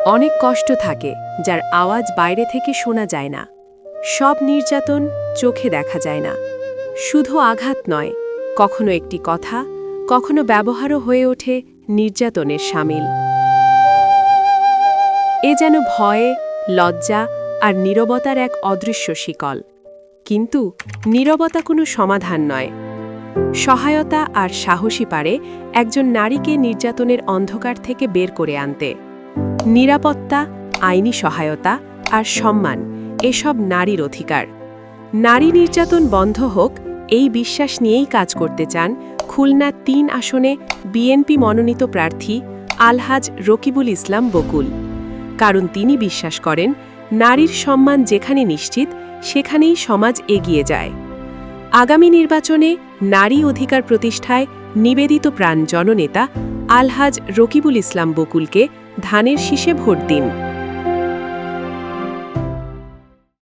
অনেক কষ্ট থাকে যার আওয়াজ বাইরে থেকে শোনা যায় না। সব নির্যাতন চোখে দেখা যায় না। শুধু আঘাত নয়, কখনো একটি কথা, কখনো ব্যবহারও হয়ে ওঠে নির্যাতনের শামিল। এ যেন ভয়ে, লজ্জা আর নীরবতার এক অদৃশ্য শিকল। কিন্তু নীরবতা কোনো সমাধান নয়। সহায়তা আর সাহসী পারে একজন নারীকে নির্যাতনের অন্ধকার থেকে বের করে আনতে। নিরাপত্তা, আইনি সহায়তা আর সম্মান এসব নারীর অধিকার। নারী নির্যাতন বন্ধ হোক, এই বিশ্বাস নিয়েই কাজ করতে চান খুলনা ৩ আসনে বিএনপি মনোনীত প্রার্থী আলহাজ রকিবুল ইসলাম বকুল। কারণ তিনি বিশ্বাস করেন, নারীর সম্মান যেখানে নিশ্চিত, সেখানেই সমাজ এগিয়ে যায়। আগামী নির্বাচনে নারী অধিকার প্রতিষ্ঠায় নিবেদিত প্রাণ জননেতা আলহাজ রকিবুল ইসলাম বকুলকে ধানের শীষে ভোট দিন।